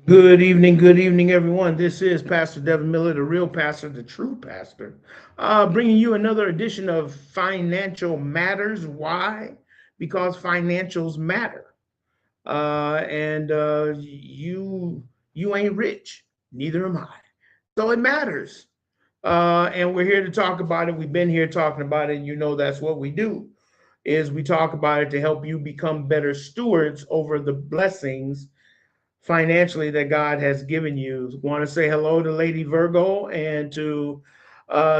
Good evening, everyone. This is Pastor Devin Miller, the real pastor, the true pastor, bringing you another edition of Financial Matters. Why? Because financials matter, and you ain't rich, neither am I. So it matters, and we're here to talk about it. We've been here talking about it, and you know that's what we do. Is we talk about it to help you become better stewards over the blessings financially that God has given you. Want to say hello to Lady Virgo and to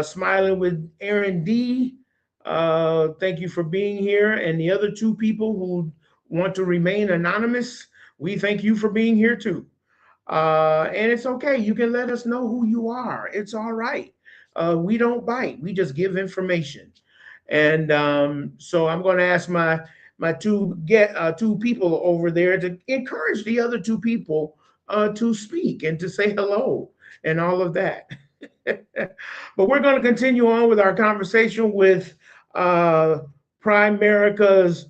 Smiling with Aaron D. Thank you for being here. And the other two people who want to remain anonymous, we thank you for being here too. And it's okay. You can let us know who you are. It's all right. We don't bite. We just give information. And so I'm going to ask my two people over there to encourage the other two people to speak and to say hello and all of that. But we're going to continue on with our conversation with uh, Primerica's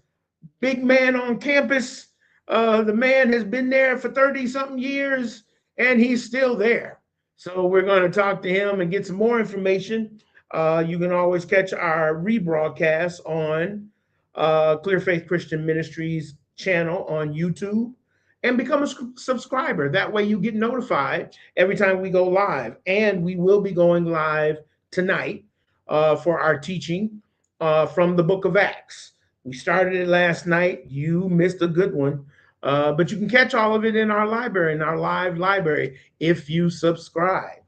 big man on campus. The man has been there for 30 something years and he's still there. So we're going to talk to him and get some more information. You can always catch our rebroadcast on Clear Faith Christian Ministries channel on YouTube and become a subscriber. That way you get notified every time we go live. And we will be going live tonight for our teaching from the book of Acts. We started it last night. You missed a good one. But you can catch all of it in our library, in our live library, if you subscribe.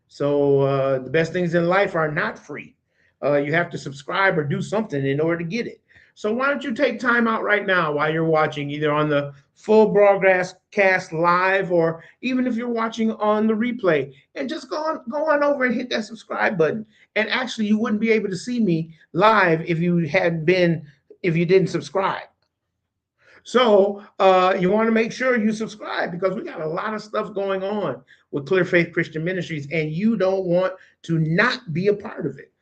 So the best things in life are not free. You have to subscribe or do something in order to get it. So why don't you take time out right now while you're watching, either on the full broadcast cast live, or even if you're watching on the replay, and just go on over and hit that subscribe button. And actually, you wouldn't be able to see me live if you didn't subscribe. So you want to make sure you subscribe because we got a lot of stuff going on with Clear Faith Christian Ministries, and you don't want to not be a part of it.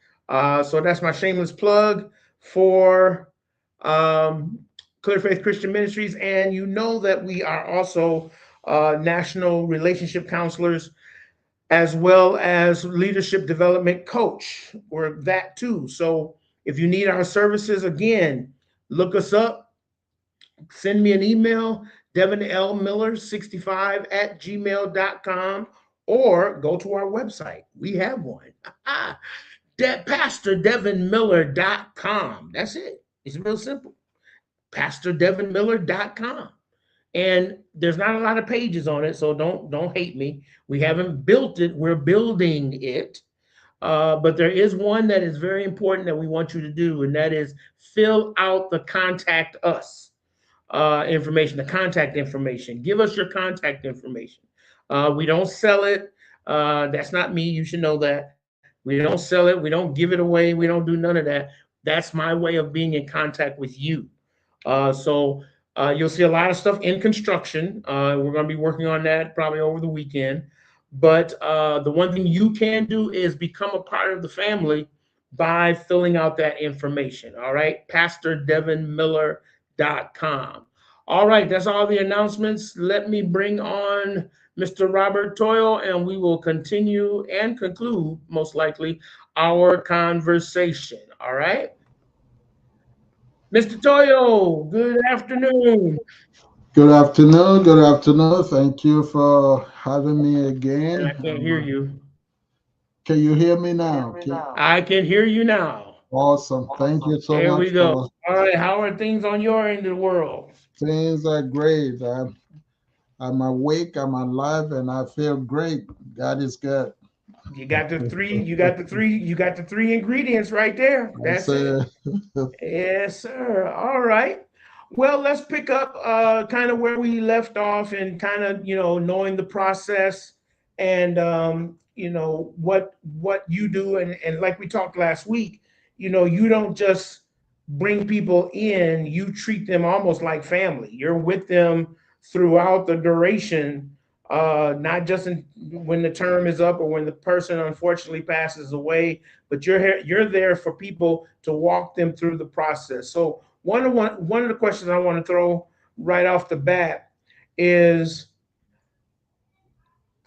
So that's my shameless plug for um, Clear Faith Christian Ministries, and you know that we are also national relationship counselors as well as leadership development coach. We're that too. So if you need our services, again, look us up, send me an email, devinlmiller65 at gmail.com, or go to our website. We have one. PastorDevinMiller.com. That's it. It's real simple. PastorDevinMiller.com. And there's not a lot of pages on it, so don't hate me. We haven't built it. We're building it. But there is one that is very important that we want you to do, and that is fill out the contact us information, the contact information. Give us your contact information. We don't sell it. That's not me. You should know that. We don't sell it. We don't give it away. We don't do none of that. That's my way of being in contact with you. So you'll see a lot of stuff in construction. We're going to be working on that probably over the weekend. But the one thing you can do is become a part of the family by filling out that information. All right. PastorDevinMiller.com. All right. That's all the announcements. Let me bring on Mr. Robert Toyo, and we will continue and conclude, most likely, our conversation. All right. Mr. Toyo, good afternoon. Good afternoon. Good afternoon. Thank you for having me And I again. can't hear you. Can you hear me now? I can hear you now. Awesome. Thank you so There much we go. for All right. How are things on your end of the world? things are great. I'm awake, I'm alive, and I feel great. God is good. You got the three ingredients right there. I That's say, it. Yes, sir. All right. Well, let's pick up kind of where we left off and kind of, knowing the process and what you do, and like we talked last week, you don't just bring people in, you treat them almost like family. You're with them throughout the duration not just when the term is up or when the person unfortunately passes away, but you're there for people to walk them through the process. So one of the questions I want to throw right off the bat is,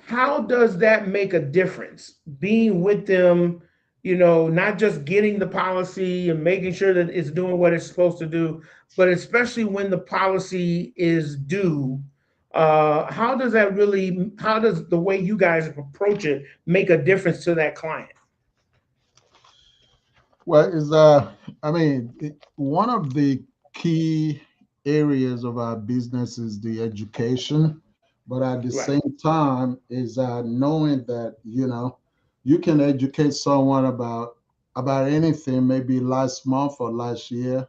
how does that make a difference being with them, not just getting the policy and making sure that it's doing what it's supposed to do, but especially when the policy is due? How does the way you guys approach it make a difference to that client? Well, I mean, one of the key areas of our business is the education, but at the Right, same time is knowing that you can educate someone about anything, maybe last month or last year.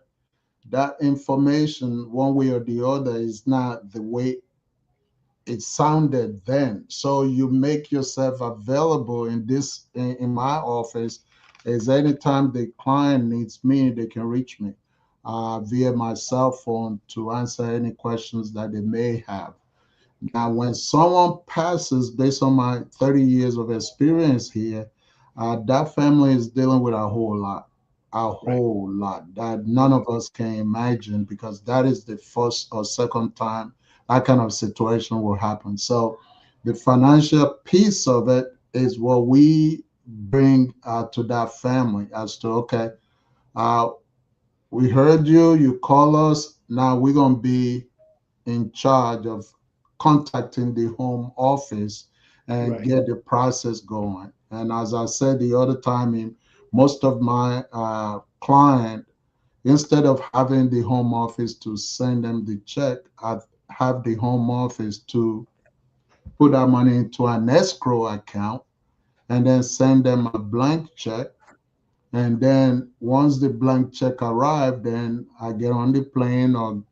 That information, one way or the other, is not the way it sounded then. So you make yourself available in my office. Is anytime the client needs me, they can reach me via my cell phone to answer any questions that they may have. Now, when someone passes, based on my 30 years of experience here, that family is dealing with a right, whole lot that none mhm, of us can imagine, because that is the first or second time that kind of situation will happen. So, the financial piece of it is what we bring to that family as to, okay, uh, we heard you, you call us, now we're going to be in charge of contacting the home office and right, get the process going. And as I said the other time, in most of my client, instead of having the home office to send them the check, I have the home office to put that money into an escrow account and then send them a blank check. And then once the blank check arrive, then I get on the plane or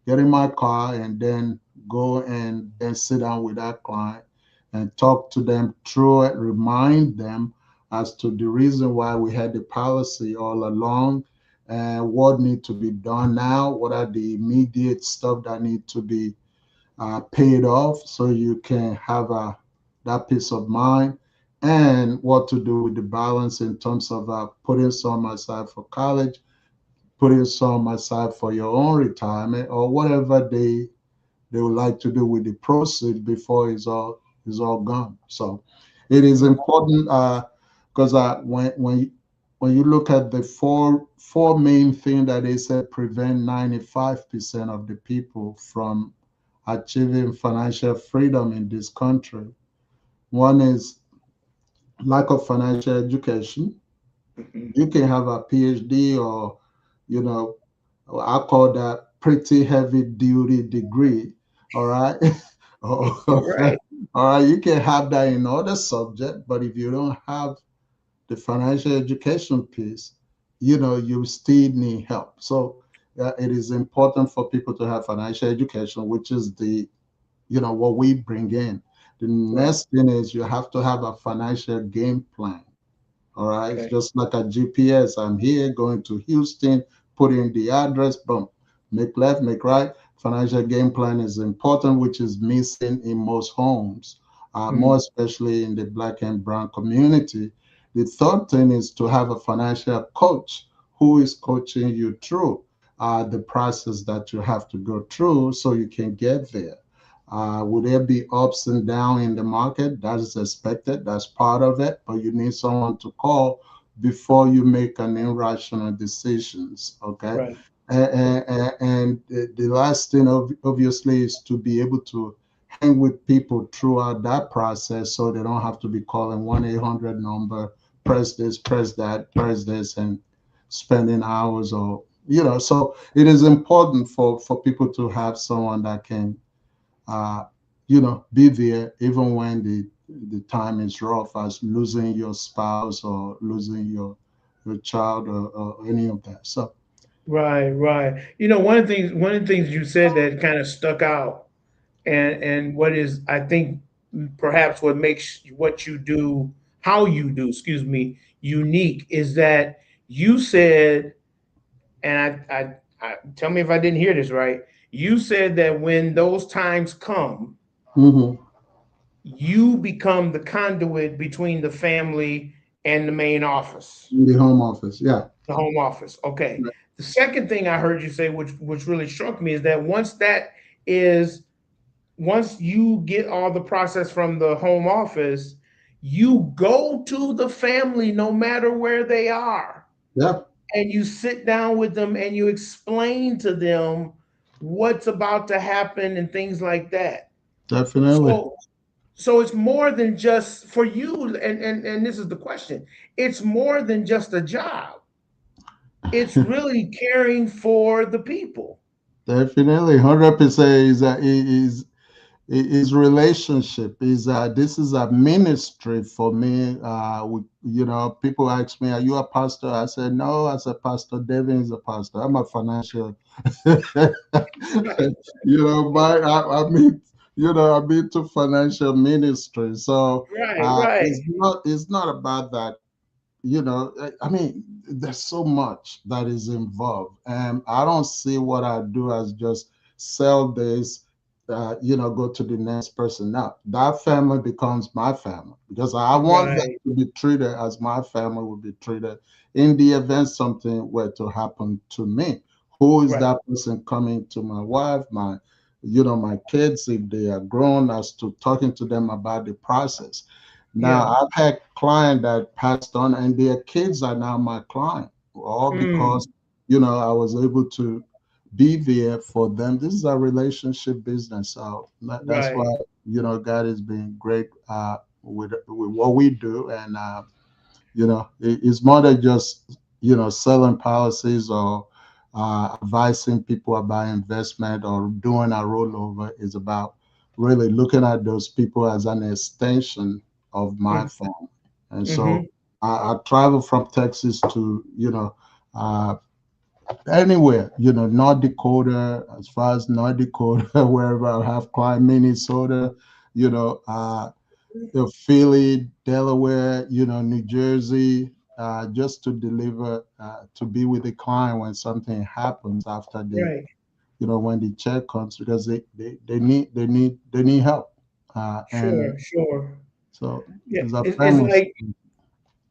get in my car and then go and then sit down with that client and talk to them through it, remind them as to the reason why we had the policy all along and what need to be done now, what are the immediate stuff that need to be paid off so you can have that peace of mind, and what to do with the balance in terms of putting some aside for college, putting some aside for your own retirement, or whatever they would like to do with the proceeds before it's all gone. So it is right, important because when you look at the four main things that they said prevent 95% of the people from achieving financial freedom in this country. One is lack of financial education. mhm, You can have a PhD, or you know I call that pretty heavy duty degree. All right. All right, right. You can have that in other subject, but if you don't have the financial education piece, you still need help. So it is important for people to have financial education, which is what we bring in. The right, next thing is you have to have a financial game plan. All right. It's okay, just like a GPS. I'm here going to Houston, put in the address, boom, make left, make right. Financial game plan is important, which is missing in most homes, more mhm, especially in the Black and Brown community. The third thing is to have a financial coach who is coaching you through the process that you have to go through so you can get there. Will there be ups and downs in the market? That is expected. That's part of it. But you need someone to call before you make an irrational decisions. Okay. right, And the last thing, obviously, is to be able to hang with people throughout that process so they don't have to be calling 1-800 number, press this, press that, press this, and spending hours so it is important for people to have someone that can uh, be there even when the time is rough, as losing your spouse or losing your child or any of that. So, right, right. One of the things you said that kind of stuck out, and what is, I think, perhaps what makes what you do, how you do, excuse me, unique, is that you said, and I tell me if I didn't hear this right. You said that when those times come, mhm. you become the conduit between the family and the main office, in the home office. Yeah. the home office. Okay. The second thing I heard you say, which really struck me, is that is once you get all the process from the home office, you go to the family no matter where they are, Yeah. and you sit down with them and you explain to them what's about to happen and things like that. Definitely. So so it's more than just for you, and this is the question. It's more than just a job. It's really caring for the people. Definitely. 100% is relationship is this is a ministry for me. People ask me, are you a pastor? I said no. I said Pastor Devin is a pastor. I'm a financial Right, my I mean, I'm into financial ministry. So right, right, it's not about that. I mean, there's so much that is involved, and I don't see what I do as just sell this, go to the next person. Now that family becomes my family because I want them right, to be treated as my family would be treated in the event something were to happen to me. Who is right. that person coming to my wife, my kids, if they are grown, as to talking to them about the process. Now, Yeah. I've had clients that passed on, and their kids are now my client, all Mm, because I was able to be there for them. This is a relationship business, so that's why right. God has been great with what we do, and it's more than just selling policies or advising people about investment or doing a rollover. It's about really looking at those people as an extension of my Mm, family. And so mm-hmm. I travel from Texas to uh, anywhere, North Dakota, as far as North Dakota, wherever I have client, Minnesota, you know, uh, Philly, Delaware, New Jersey, just to deliver, to be with the client when something happens after Right. when the check comes, because they need help, and Sure, sure. so Yeah. it's a It's family. like,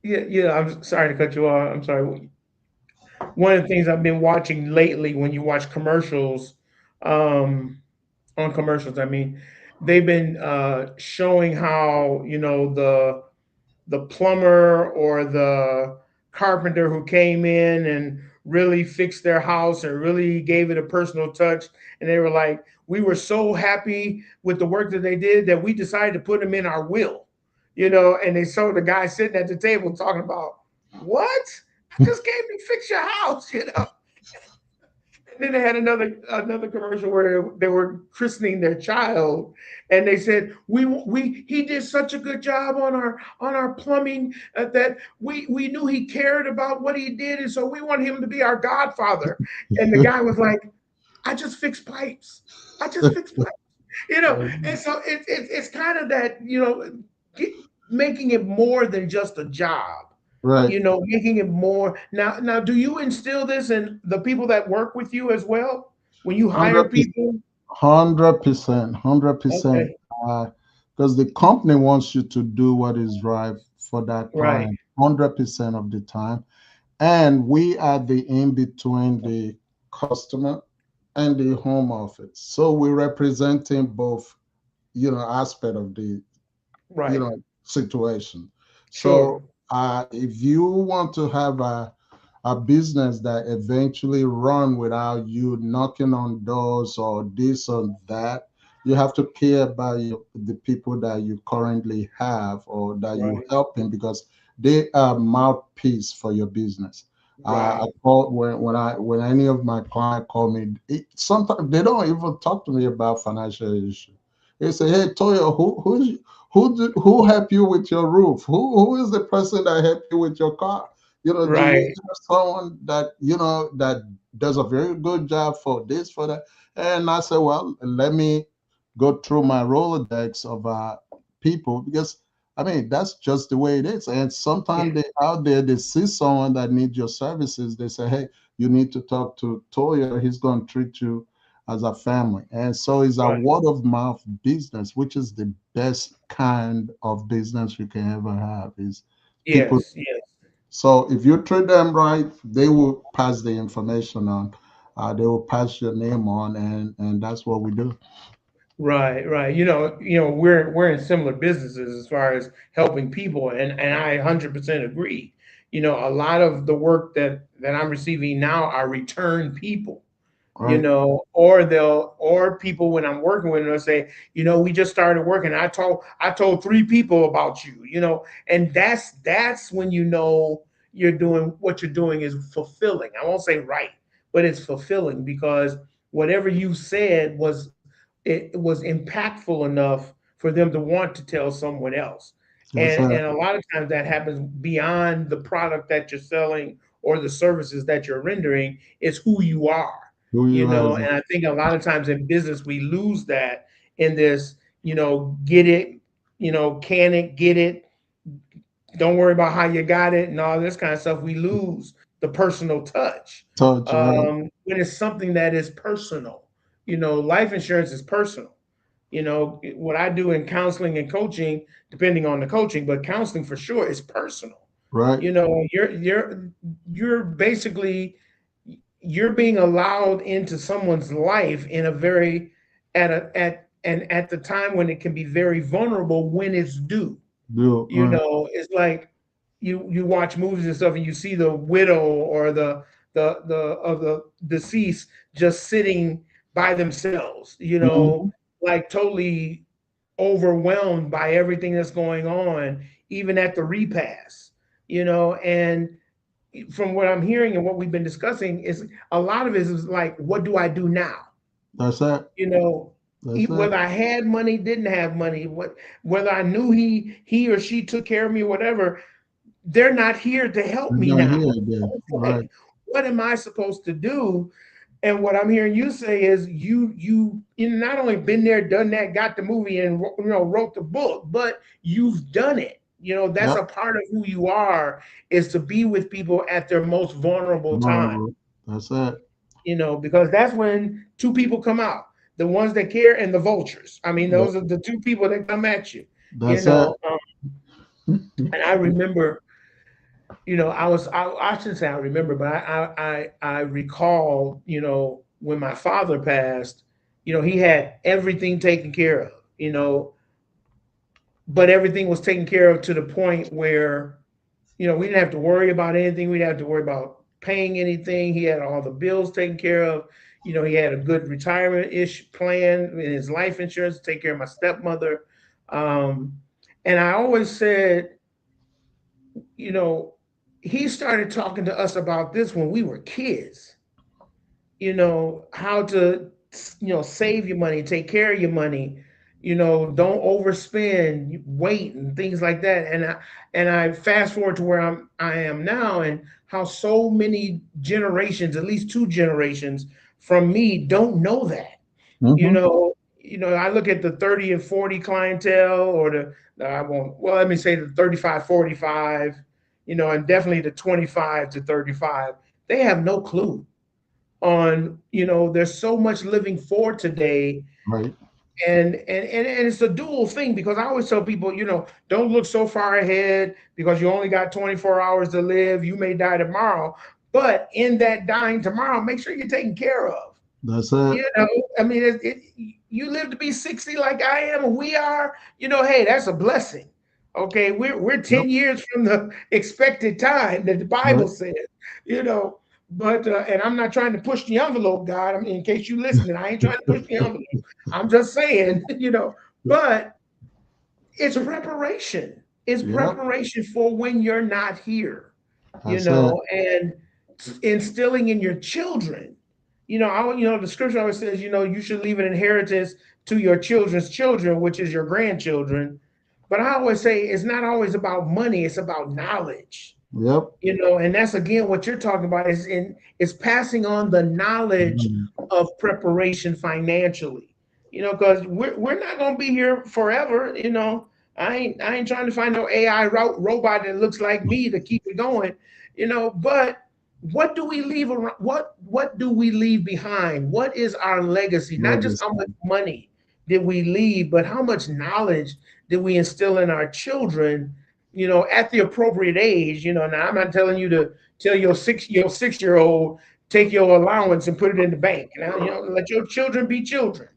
yeah, yeah. I'm sorry to cut you off. I'm sorry. One of the things I've been watching lately, when you watch commercials, um, on commercials, I mean, they've been showing how, the plumber or the carpenter who came in and really fixed their house and really gave it a personal touch. And they were like, we were so happy with the work that they did that we decided to put them in our will, and they saw the guy sitting at the table talking about, what? I just came to fix your house. And then they had another commercial where they were christening their child, and they said, we he did such a good job on our plumbing, that we knew he cared about what he did, and so we want him to be our godfather. And the guy was like, I just fixed pipes. I just fixed pipes. And so it's kind of that, get, making it more than just a job, Right, making it more. Now, do you instill this in the people that work with you as well when you hire 100%, people? 100%, 100%, Okay. because the company wants you to do what is right for that Right. client 100% of the time. And we are the in between the customer and the home office. So we're representing both, aspect of the, Right. situation. Sure. So if you want to have a business that eventually run without you knocking on doors or this or that, you have to care about the people that you currently have or that you Right. helping, because they are mouthpiece for your business. I Right. call when any of my client call me, sometimes they don't even talk to me about financial issue. They say, "Hey, Toyo, who helped you with your roof? Who is the person that helped you with your car? Do you Right. have someone that does a very good job for this, for that?" And I said, well, let me go through my Rolodex of people, because I mean that's just the way it is. And Yeah. sometimes they out there, they see someone that needs your services. They say, hey, you need to talk to Toya. He's going to treat you. as a family. And so it's a Right. word of mouth business, which is the best kind of business you can ever have. Is people. Yes. Yes. So if you treat them right, they will pass the information on. They will pass your name on, and that's what we do. Right, right. We're in similar businesses as far as helping people, and I 100% agree. A lot of the work that I'm receiving now are return people. Right. Or people when I'm working with them, they'll say, we just started working. I told three people about you, and that's when you're doing what you're doing is fulfilling. I won't say right, but it's fulfilling because whatever you said was impactful enough for them to want to tell someone else. That's And a lot of times that happens beyond the product that you're selling or the services that you're rendering. It's who you are. who you are. And I think a lot of times in business we lose that in this, get it, can it, get it, don't worry about how you got it and all this kind of stuff. We lose the personal touch Touch, right? when it's something that is personal. Life insurance is personal. What I do in counseling and coaching, depending on the coaching, but counseling for sure is personal. Right. You're basically you're being allowed into someone's life in a very at the time when it can be very vulnerable when it's due. Do right. It's like you watch movies and stuff and you see the widow or the of the deceased just sitting by themselves, Mhm. like totally overwhelmed by everything that's going on, even at the repast, and from what I'm hearing and what we've been discussing is a lot of it is like, what do I do now? That's it. You know, That's it. whether I had money, didn't have money, whether I knew he or she took care of me, whatever, they're not here to help You're me not now. here again. It's Right. like, what am I supposed to do? And what I'm hearing you say is you not only been there, done that, got the movie, and wrote the book, but you've done it. That's Yep. a part of who you are, is to be with people at their most vulnerable time. Vulnerable. That's it. Because that's when two people come out: the ones that care and the vultures. I mean, That, those are the two people that come at you. You that's it. know, um, and I remember I shouldn't say I remember, but I recall, when my father passed, he had everything taken care of, but everything was taken care of to the point where, we didn't have to worry about anything. We didn't have to worry about paying anything. He had all the bills taken care of. He had a good retirement-ish plan in his life insurance to take care of my stepmother. Um, and I always said, you know, he started talking to us about this when we were kids, how to, save your money, take care of your money, don't overspend, wait, and things like that. And I fast forward to where I am now, and how so many generations, at least two generations from me, don't know that. you Hmm. know I look at the 30 and 40 clientele, or I won't, well, let me say the 35, 45, and definitely the 25 to 35. They have no clue on, there's so much living for today. Right. And it's a dual thing, because I always tell people, don't look so far ahead, because you only got 24 hours to live. You may die tomorrow, but in that dying tomorrow, make sure you're taken care of. That's it. you know, I mean, you live to be 60 like I am, and we are, hey, that's a blessing. Okay, we're Yep. 10 years from the expected time that the Bible Right. says, you know. But and I'm not trying to push the envelope, God. I mean, in case you listening, I ain't trying to push the envelope. I'm just saying, but it's preparation. It's Yep. preparation for when you're not here, That's it. and instilling in your children. The scripture always says, you should leave an inheritance to your children's children, which is your grandchildren. But I always say it's not always about money, it's about knowledge. Yep. And that's again what you're talking about, is passing on the knowledge Mhm. of preparation financially. Because we're not gonna be here forever. I ain't trying to find no AI robot that looks like me to keep it going. But what do we leave around? What do we leave behind? What is our legacy? Not just how much legacy. money did we leave, but how much knowledge did we instill in our children, at the appropriate age. Now I'm not telling you to tell your 6 year old take your allowance and put it in the bank. Now, let your children be children.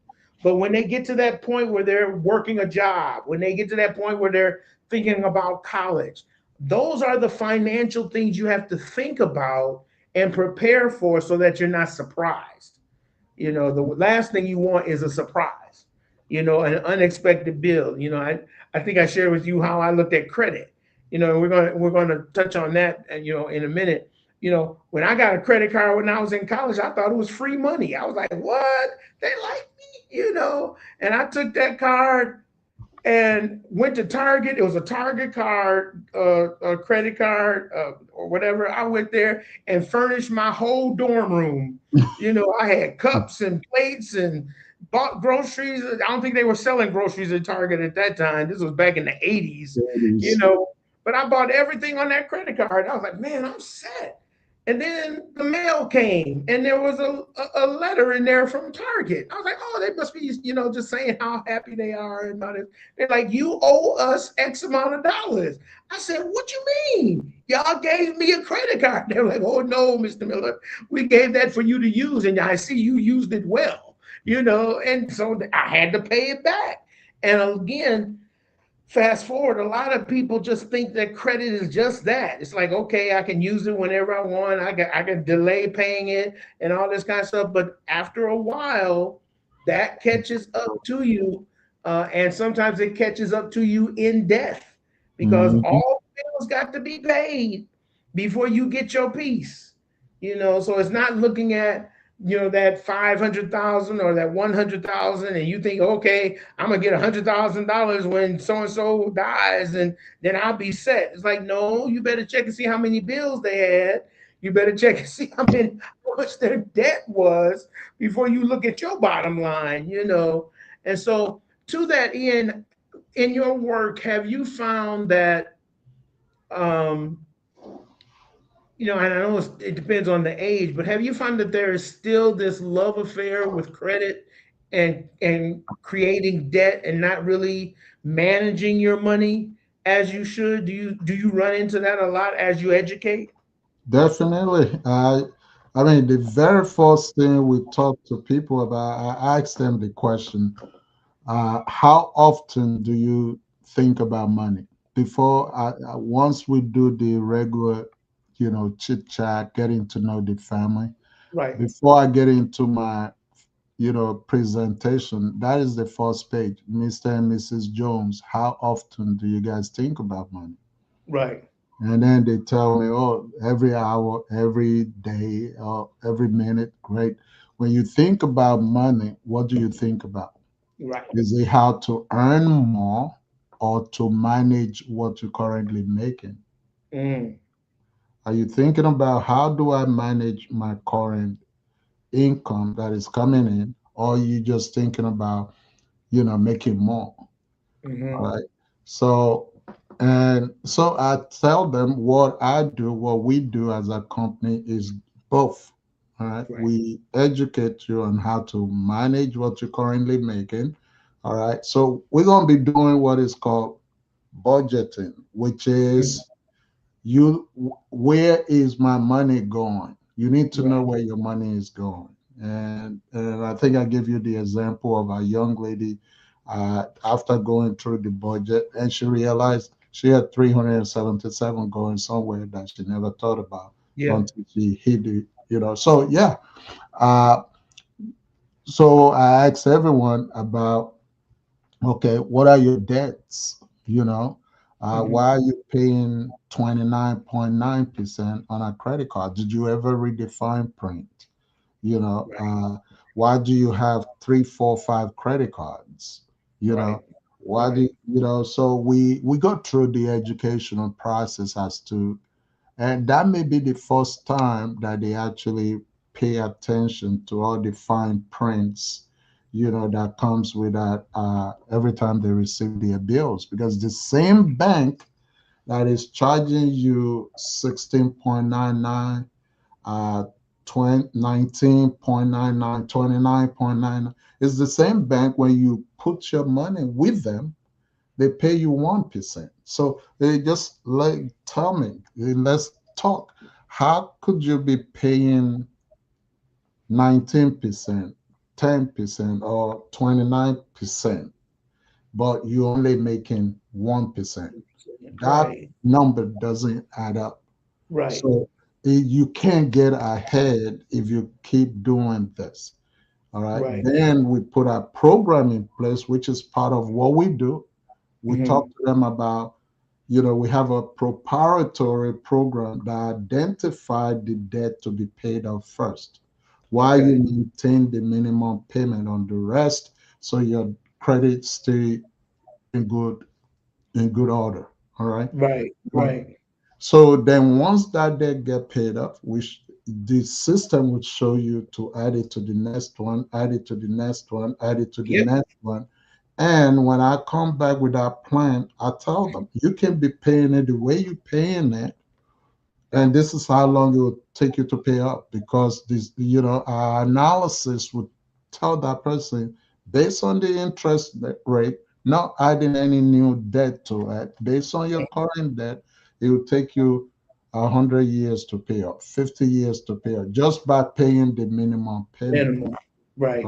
But when they get to that point where they're working a job, when they get to that point where they're thinking about college, those are the financial things you have to think about and prepare for so that you're not surprised. The last thing you want is a surprise, an unexpected bill. I think I shared with you how I looked at credit. We're gonna touch on that, in a minute. When I got a credit card when I was in college, I thought it was free money. I was like, what? They like me, and I took that card and went to Target. It was a Target card, a credit card, or whatever. I went there and furnished my whole dorm room. I had cups and plates and bought groceries. I don't think they were selling groceries at Target at that time. This was back in the 80s, you Yes. know. But I bought everything on that credit card. I was like, man, I'm set. And then the mail came, and there was a letter in there from Target. I was like, oh, they must be, just saying how happy they are and all this. They're like, you owe us X amount of dollars. I said, what you mean? Y'all gave me a credit card. They're like, oh no, Mr. Miller, we gave that for you to use, and I see you used it well, and so I had to pay it back. And again, fast forward, a lot of people just think that credit is just that. It's like, okay, I can use it whenever I want. I can delay paying it and all this kind of stuff. But after a while, that catches up to you, and sometimes it catches up to you in death because Mhm. all bills got to be paid before you get your piece. So it's not looking at that 500,000 or that 100,000, and you think, okay, I'm gonna get $100,000 when so and so dies, and then I'll be set. It's like, no, you better check and see how many bills they had. You better check and see how much their debt was before you look at your bottom line. And so, to that end, in your work, have you found that um, and I know it depends on the age, but have you found that there is still this love affair with credit and creating debt and not really managing your money as you should? Do you run into that a lot as you educate? Definitely. I mean, the very first thing we talk to people about, I ask them the question, how often do you think about money? Once we do the regular, chit chat, getting to know the family, Right, before I get into my, presentation, that is the first page. Mr. and Mrs. Jones, how often do you guys think about money? right, And then they tell me, oh, every hour, every day, every minute. Great. When you think about money, what do you think about? right. Is it how to earn more or to manage what you're currently making? Mm, Are you thinking about how do I manage my current income that is coming in? Or are you just thinking about, making more? All hmm. right. So, and so I tell them what we do as a company is both. All right. Right. We educate you on how to manage what you're currently making. All right. So we're going to be doing what is called budgeting, which Mhm. is where is my money going? You need to know Right. where your money is going. And I think I gave you the example of a young lady after going through the budget, and she realized she had 377 going somewhere that she never thought about Yeah. until she hit it. So yeah. Uh, so I asked everyone about, okay, what are your debts? Hmm. Why are you paying 29.9% on a credit card? Did you ever read the fine print? You know, Right. uh, why do you have three, four, five credit cards? You Right. know, why Right. do so we go through the educational process as to, and that may be the first time that they actually pay attention to all the fine prints, that comes with that every time they receive their bills. Because the same bank that is charging you 16.99 uh 19.99, 29.99. It's the same bank. When you put your money with them, they pay you 1%. So they just like, tell me, let's talk. How could you be paying 19%, 10%, or 29%, but you only making 1%? That Right. number doesn't add up. Right. So you can't get ahead if you keep doing this. All right. Right. Then we put a program in place, which is part of what we do. We talk Hmm. to them about, we have a proprietary program that identified the debt to be paid off first, while you Okay. maintain the minimum payment on the rest, so your credit stay in good order. All right. Right. Um, Right. so then once that debt get paid up, the system would show you to add it to the next one, add it to the next one, add it to the Yep. next one. And when I come back with that plan, I tell them you can be paying it the way you're paying it, and this is how long it will take you to pay up, because this, our analysis would tell that person, based on the interest rate, not adding any new debt to it, based on your current debt, it will take you 100 years to pay off, 50 years to pay off, just by paying the minimum payment. Minimum. Right.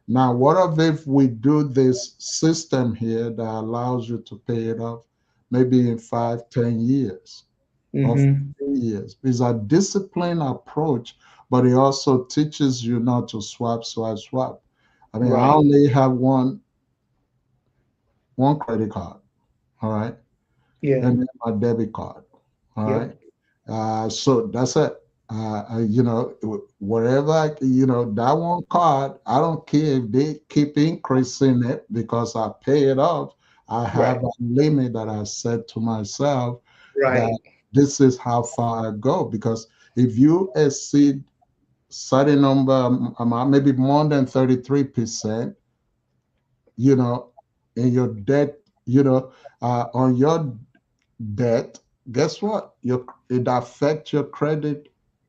Now, what if we do this system here that allows you to pay it off maybe in 5, 10 years, or Hmm. 15 years? It's a disciplined approach, but it also teaches you not to swap, swap, swap. I mean, I Right. only have one credit card, all right, Yeah. and then my debit card, all right. Yep. So that's it. Whatever, that one card, I don't care if they keep increasing it because I pay it off. I have Right. a limit that I set to myself, that Right. this is how far I go. Because if you exceed certain number amount, maybe more than 33%, you know, in your debt, on your debt, guess what? It affects your credit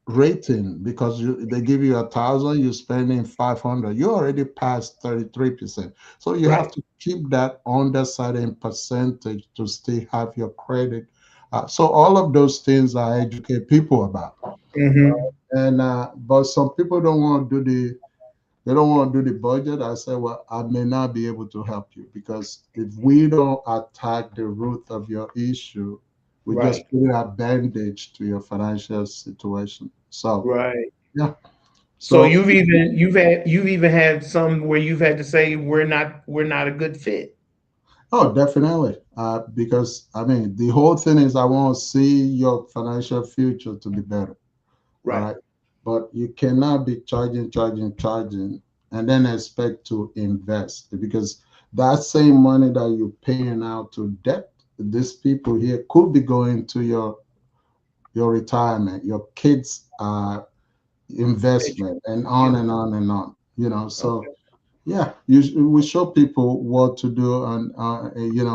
rating, because they give you 1,000, you're spending 500. You already passed 33%. So you have Right. to keep that under certain percentage to still have your credit. So all of those things I educate people about. Hmm. And but some people don't want to do they don't want to do the budget. I say, well, I may not be able to help you, because if we don't attack the root of your issue, we Right. just put a bandage to your financial situation. So Right. yeah. So So you've even had some where you've had to say we're not a good fit. oh, definitely. Because I mean, the whole thing is I want to see your financial future to be better. All Right. right. But you cannot be charging, charging, charging, and then expect to invest, because that same money that you're paying out to debt, these people here could be going to your retirement, your kids' investment, and on Yep. and on and on. So Okay. yeah, we show people what to do, and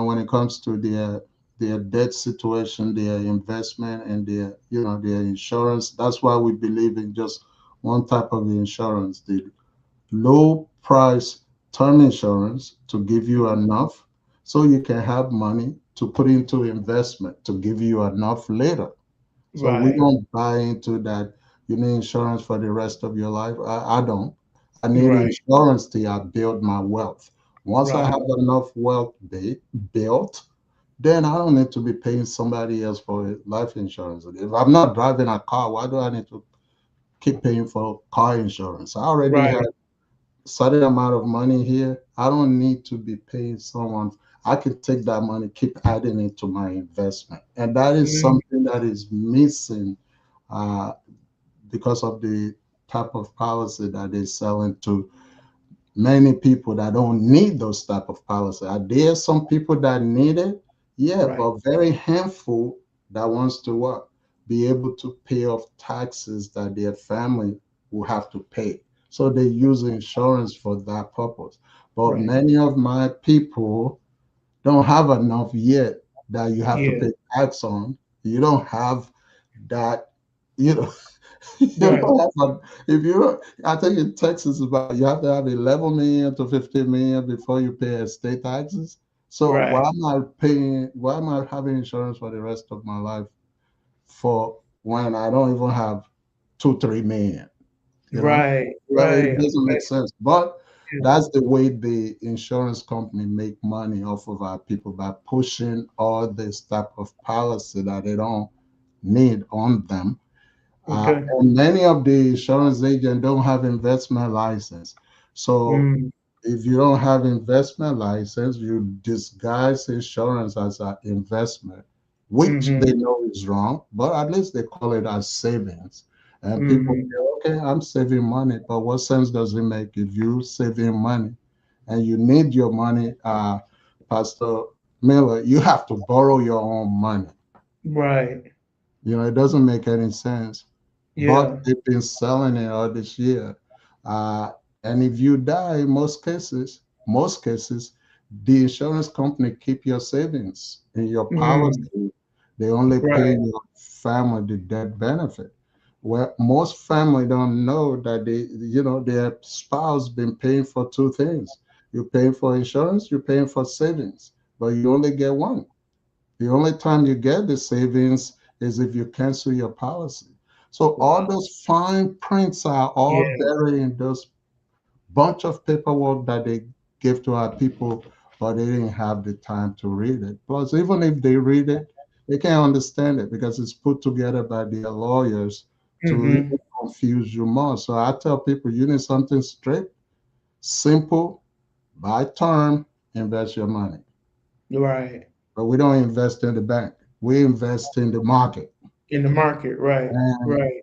when it comes to their debt situation, their investment, and their insurance. That's why we believe in just one type of insurance: the low price term insurance, to give you enough so you can have money to put into investment to give you enough later. So we Right. don't buy into that. You need insurance for the rest of your life. I don't. I need Right. insurance till I build my wealth. Once I Right. have enough wealth built, then I don't need to be paying somebody else for life insurance. If I'm not driving a car, why do I need to keep paying for car insurance? I already have Right. certain amount of money here. I don't need to be paying someone. I can take that money, keep adding it to my investment. And that is Mhm. something that is missing, uh, because of the type of policy that they sell into many people that don't need those type of policy. Are there some people that need it? Yeah, Right. but very handful that wants to what? Be able to pay off taxes that their family will have to pay. So they use insurance for that purpose. But Right. many of my people don't have enough yet that you have to Yeah. pay tax on. You don't have that, you know, You Right. don't have if you, I think in Texas about you have to have 11 million to 15 million before you pay estate taxes. So Right. why am I paying? Why am I having insurance for the rest of my life for when I don't even have 2, 3 million? You know, Right. well, it Right. doesn't make Okay. sense. But Yeah. that's the way the insurance company make money off of our people by pushing all this type of policy that they don't need on them. Okay. And many of the insurance agents don't have investment license. So Mm, if you don't have investment license, you disguise insurance as an investment, which mm-hmm. they know is wrong, but at least they call it as savings. And people Mm-hmm. say, okay, I'm saving money, but what sense does it make if you saving money and you need your money, Pastor Miller, you have to borrow your own money. Right. It doesn't make any sense. But Yeah. they've been selling it all this year. Uh, and if you die, in most cases, the insurance company keep your savings in your Mm, policy. They only pay right. your family the death benefit. Well, most family don't know that their spouse been paying for two things. You're paying for insurance, you're paying for savings, but you only get one. The only time you get the savings is if you cancel your policy. So all Wow. those fine prints are all Yeah. buried in those bunch of paperwork that they give to our people, but they didn't have the time to read it. Plus, even if they read it, they can't understand it because it's put together by their lawyers to Mm-hmm. even confuse you more. So I tell people you need something straight, simple, by term, invest your money. Right. But we don't invest in the bank. We invest in the market. In the market. Right. And Right.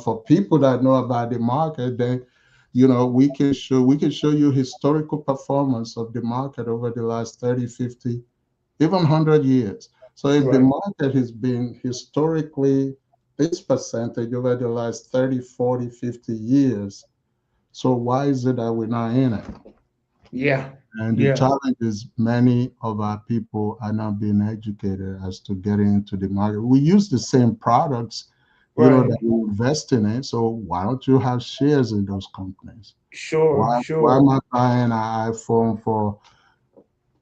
for people that know about the market, then we can show you historical performance of the market over the last 30, 50, even 100 years. So if the Right. market has been historically this percentage over the last 30, 40, 50 years, so why is it that we're not in it? Yeah. And the Yeah. challenge is many of our people are not being educated as to getting into the market. We use the same products, that Right. we invest in it. So why don't you have shares in those companies? Sure. Why Sure. am I buying an iPhone for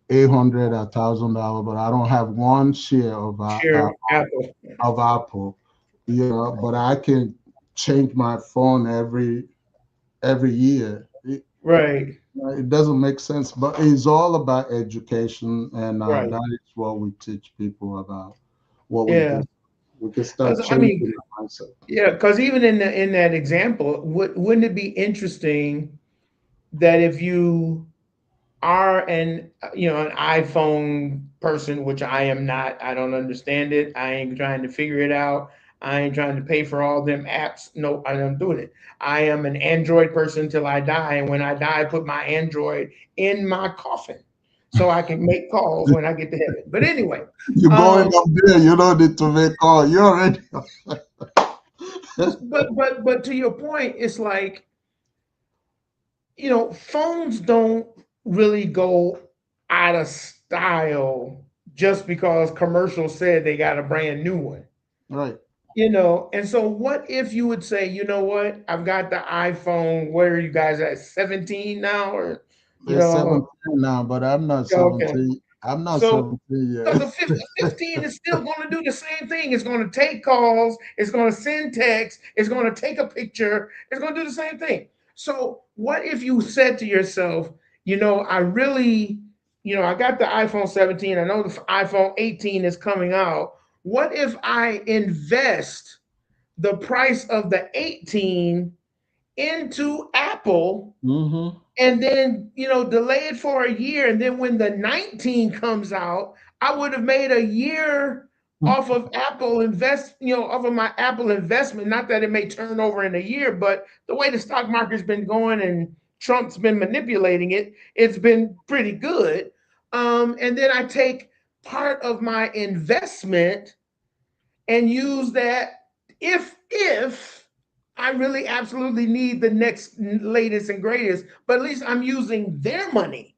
800, $1,000, but I don't have one share Sure. Apple. of Apple, but I can change my phone every year. Right. It doesn't make sense, but it's all about education, and Right. that is what we teach people about what we Yeah. do. We can start Because I changing mean, the mindset. yeah. Because even in that example, wouldn't it be interesting that if you are an iPhone person, which I am not. I don't understand it. I ain't trying to figure it out. I ain't trying to pay for all them apps. No, I am doing it. I am an Android person till I die, and when I die, I put my Android in my coffin so I can make calls when I get to heaven. But anyway, You're going um, up there. You don't need to make call. You already. but to your point, it's like phones don't really go out of style just because commercials said they got a brand new one. Right. And so what if you would say, you know what, I've got the iPhone, where are you guys at, 17 now? Or, you There's know, 17 now, but I'm not okay. 17. I'm not So 17 because yet. the 15 is still going to do the same thing. It's going to take calls, it's going to send text, it's going to take a picture, it's going to do the same thing. So, what if you said to yourself, I really, I got the iPhone 17, I know the iPhone 18 is coming out. What if I invest the price of the 18 into Apple Hmm. and then delay it for a year, and then when the 19 comes out, I would have made a year off of off of my Apple investment. Not that it may turn over in a year, but the way the stock market's been going and Trump's been manipulating it, it's been pretty good. And then I take part of my investment and use that if I really absolutely need the next latest and greatest, but at least I'm using their money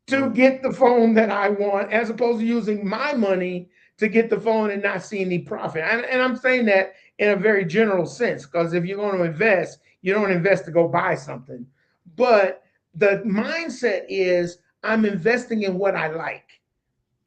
to Right. get the phone that I want, as opposed to using my money to get the phone and not see any profit. And I'm saying that in a very general sense. Because if you're going to invest, you don't invest to go buy something. But the mindset is I'm investing in what I like.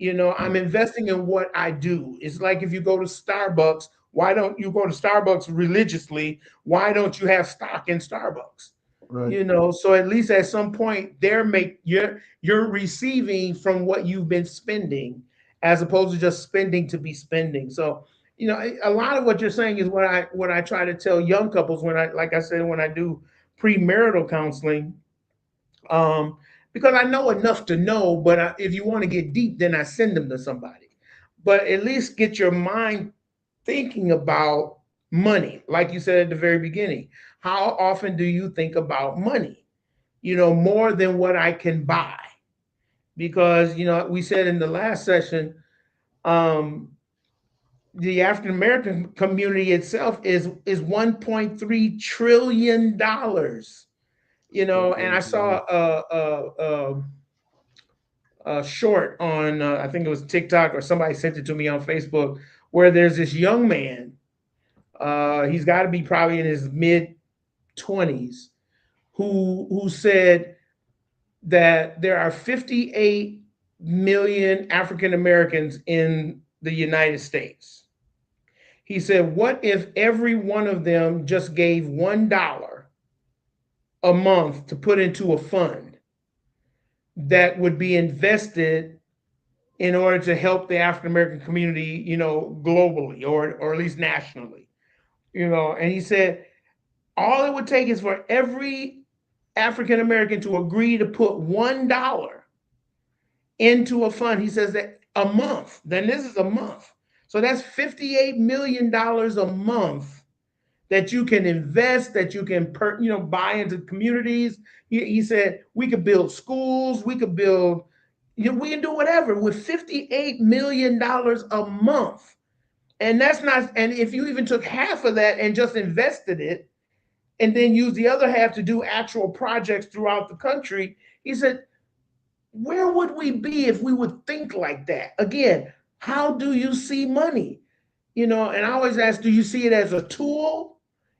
I'm investing in what I do. It's like if you go to Starbucks, why don't you go to Starbucks religiously? Why don't you have stock in Starbucks? Right. So at least at some point you're receiving from what you've been spending, as opposed to just spending to be spending. So a lot of what you're saying is what I try to tell young couples when like I said, when I do premarital counseling. um because I know enough to know, but if you want to get deep, then I send them to somebody. But at least get your mind thinking about money, like you said at the very beginning. How often do you think about money? More than what I can buy. Because we said in the last session, um the African American community itself is 1.3 trillion dollars. And I saw a short on, I think it was TikTok, or somebody sent it to me on Facebook, where there's this young man. He's got to be probably in his mid 20s, who said that there are 58 million African Americans in the United States. He said, what if every one of them just gave $1 a month to put into a fund that would be invested in order to help the African American community, globally, or at least nationally. And he said all it would take is for every African American to agree to put $1 into a fund. He says that a month, then this is a month. So that's $58 million a month that you can invest, that you can buy into communities. He said we could build schools, we could build, we can do whatever with $58 million a month. And that's not, and if you even took half of that and just invested it, and then use the other half to do actual projects throughout the country, he said, where would we be if we would think like that? Again, how do you see money? And I always ask, do you see it as a tool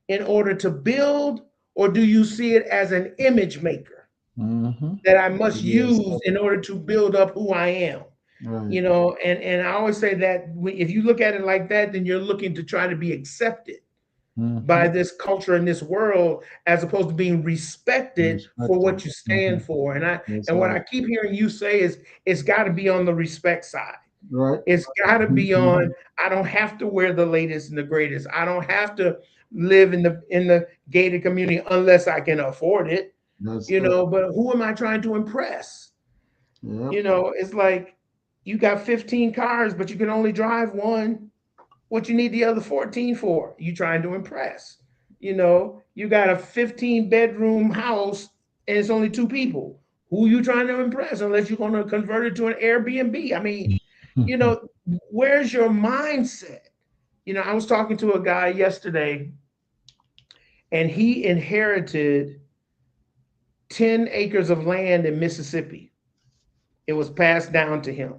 in order to build, or do you see it as an image maker Mm-hmm. that I must Yes. use in order to build up who I am? Right. And I always say that if you look at it like that, then you're looking to try to be accepted by Mm-hmm. this culture in this world, as opposed to being respected for Respected. what you Mm-hmm. stand for. That's And what right. I keep hearing you say is it's got to be on the respect side. Right. It's got to be Mm-hmm. on, I don't have to wear the latest and the greatest. I don't have to live in the gated community unless I can afford it. That's it. But who am I trying to impress? Yep. It's like you got 15 cars, but you can only drive one. What you need the other 14 for? You trying to impress. You got a 15-bedroom house and it's only two people. Who you trying to impress? Unless you're going to convert it to an Airbnb. I mean, you know, where's your mindset? I was talking to a guy yesterday, and he inherited 10 acres of land in Mississippi. It was passed down to him.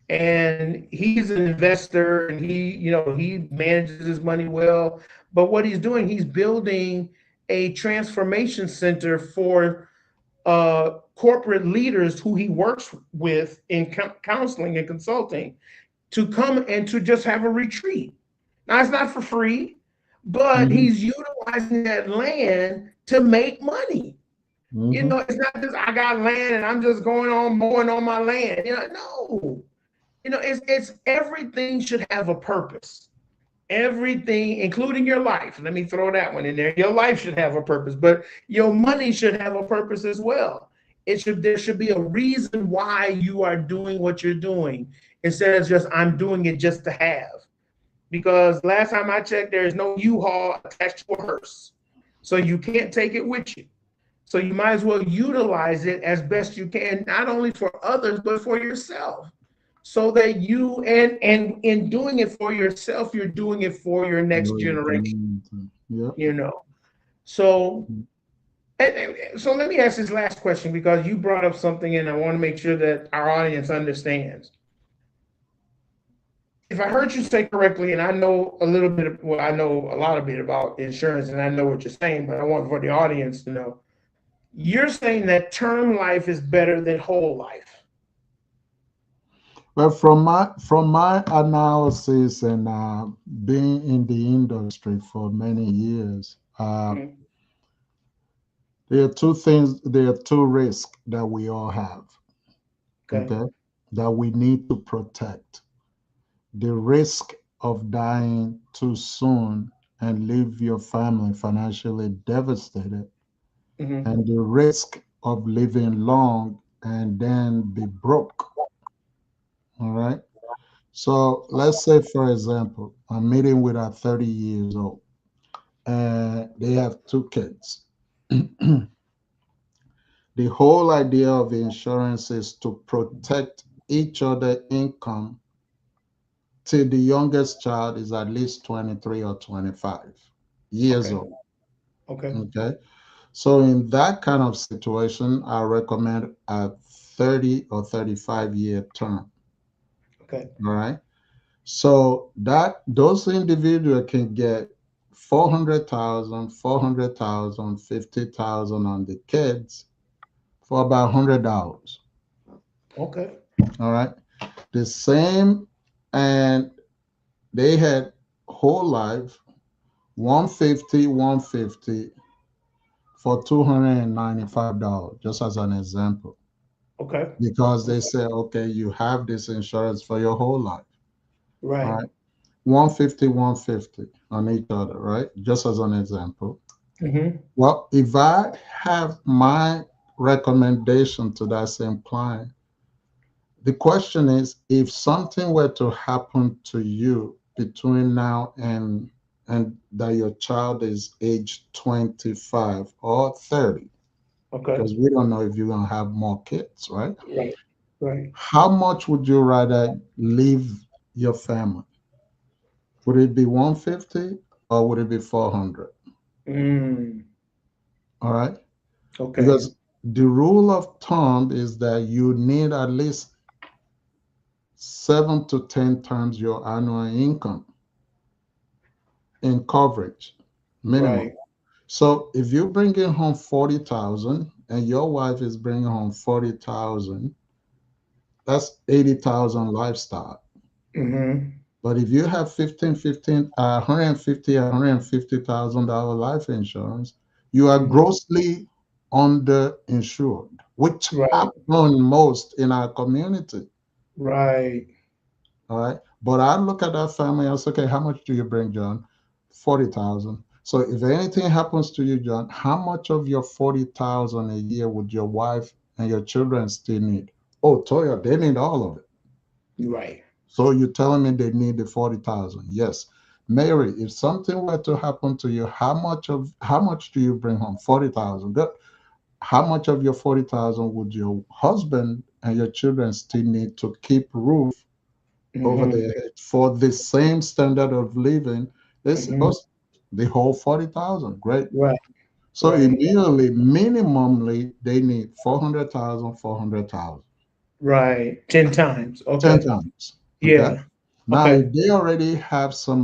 And he's an investor, and he manages his money well. But what he's doing, he's building a transformation center for corporate leaders who he works with in counseling and consulting, to come and to just have a retreat. Now, it's not for free, but Mm-hmm. he's utilizing that land to make money. Mm-hmm. It's not just I got land and I'm just going on mowing on my land. No. It's everything should have a purpose. Everything, including your life. Let me throw that one in there. Your life should have a purpose, but your money should have a purpose as well. There should be a reason why you are doing what you're doing, instead of just I'm doing it just to have. Because last time I checked, there is no U-Haul attached to a hearse. So you can't take it with you. So you might as well utilize it as best you can, not only for others, but for yourself. So that you, and in doing it for yourself, you're doing it for your next generation, Yep. you know. So so let me ask this last question, because you brought up something and I want to make sure that our audience understands. if I heard you say correctly, and I know a little bit, well, I know a lot of bit about insurance, and I know what you're saying, but I want for the audience to know, you're saying that term life is better than whole life. Well, from my analysis and being in the industry for many years, Mhm. there are two things. There are two risks that we all have. Okay. Okay, that we need to protect: the risk of dying too soon and leave your family financially devastated, Hmm. and the risk of living long and then be broke. All right. So let's say, for example, I'm meeting with a 30 years old and they have two kids. The whole idea of insurance is to protect each other income till the youngest child is at least 23 or 25 years Okay. old. Okay. Okay. So in that kind of situation, I recommend a 30 or 35-year term. Okay. All right. So that those individuals can get 400,000, 400,000, 50,000 on the kids for about $100. Okay. All right. The same, and they had whole life 150, 150 for $295, just as an example. Okay. Because they Okay. say, okay, you have this insurance for your whole life. All Right. right. 150, 150 on each other, right? Just as an example. Hmm. Well, if I have my recommendation to that same client, the question is, if something were to happen to you between now and that your child is age 25 or 30, Okay. because we don't know if you're going to have more kids, right? Right. Right. How much would you rather leave your family? Would it be 150 or would it be 400? Mm. All right. Okay. Because the rule of thumb is that you need at least 7 to 10 times your annual income in coverage, minimum. Right. So if you're bringing home 40,000 and your wife is bringing home 40,000, that's 80,000 lifestyle. Hmm. But if you have 150, $150,000 life insurance, you are Hmm. grossly underinsured, which Right. happen most in our community. Right. All right. But I look at that family, I say, okay, how much do you bring, John? 40,000. So if anything happens to you, John, how much of your 40,000 a year would your wife and your children still need? Oh, Toya, they need all of it. Right. So you're telling me they need the 40,000? Yes. Mary, if something were to happen to you, how much do you bring home? 40,000. Good. How much of your 40,000 would your husband and your children still need to keep roof over Hmm. their head for the same standard of living? It's Hmm. the whole 40,000. Great. Right. So Right. immediately, minimally, they need 400,000, 400,000. Right. 10 times. 10 Okay. times. Okay. Yeah. Now, Okay. if they already have some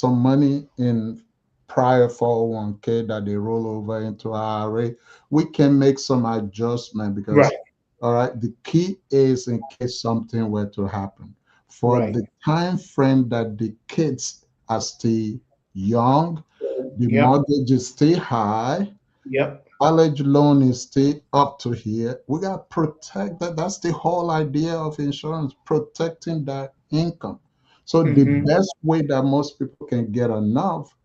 money in prior 401k that they roll over into IRA, we can make some adjustment because, Right. all right, the key is in case something were to happen. For Right. the time frame that the kids are still young, the Yep. mortgage is still high, Yep. college loan is still up to here. We got to protect that. That's the whole idea of insurance, protecting that income. So the Hmm. best way that most people can get enough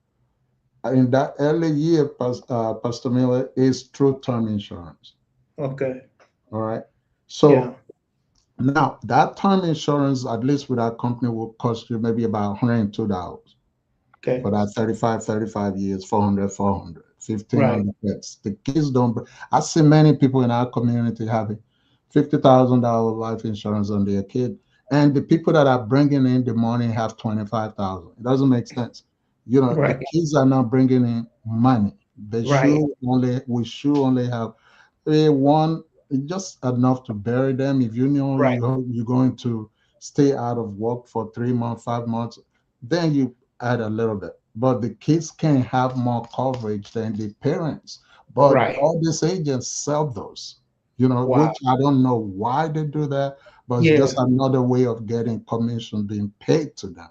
in that early year, Pastor Miller, is through term insurance. Okay. All right. Yeah. So now that term insurance, at least with our company, will cost you maybe about $102 for Okay. that 35 years, 400, 400, 15 Right. on the kids. The kids don't. I see many people in our community having $50,000 life insurance on their kid, and the people that are bringing in the money have 25,000. It doesn't make sense. The Right. kids are not bringing in money. Right. We should only have one, just enough to bury them. If you know Right. you're going to stay out of work for 3 months, 5 months, then you add a little bit. But the kids can have more coverage than the parents. But Right. all these agents sell those, Wow. which I don't know why they do that, but it's just Yeah. another way of getting commission being paid to them.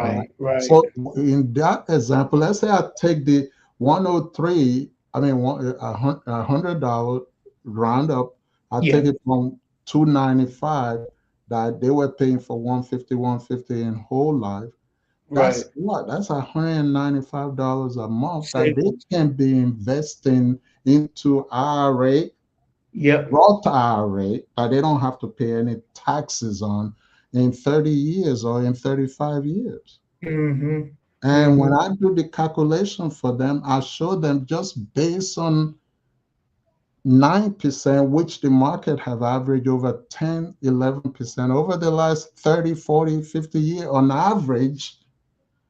All right. Right. Right. So in that example, let's say I take the 103, I mean, $100 round up, I take Yeah. it from 295 that they were paying for 150, 150 in whole life. Right. That's what? That's $195 a month that they Savings. can be investing into IRA, Yep. Roth IRA, that they don't have to pay any taxes on in 30 years or in 35 years. Mm-hmm. And when Mm-hmm. I do the calculation for them, I show them just based on 9%, which the market have averaged over 10, 11% over the last 30, 40, 50 years on average.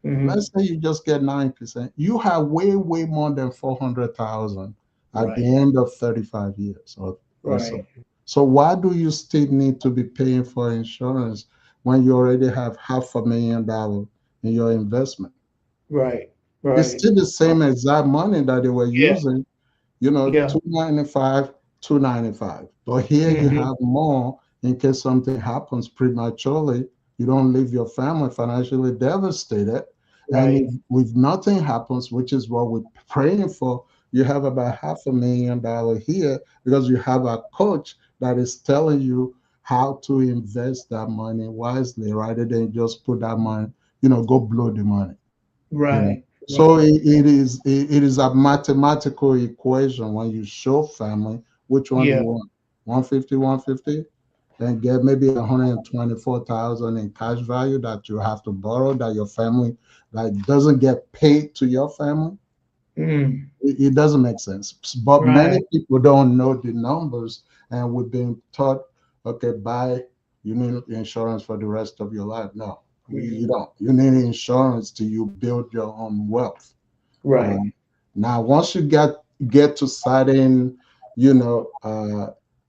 Mm-hmm. Let's say you just get 9%. You have way, way more than 400,000 at the Right. end of 35 years or so. Right. So why do you still need to be paying for insurance when you already have $500,000 in your investment? Right. It's Right. still the same exact money that they were Yeah. using, Yeah. 295, 295. But here you Mm-hmm. have more in case something happens prematurely. You don't leave your family financially devastated. And Right. if nothing happens, which is what we're praying for, you have about $500,000 here because you have a coach that is telling you how to invest that money wisely rather than just put that money, go blow the money. Right. So Right. it is a mathematical equation when you show family which one do Yeah. you want, 150, 150, and get maybe 124,000 in cash value that you have to borrow that your family like doesn't get paid to your family. Mm. It doesn't make sense. But many Right. people don't know the numbers, and we've been taught, okay, buy, you need insurance for the rest of your life. No, you Mm. don't. You need insurance till you build your own wealth. Right. Now, once you get to certain,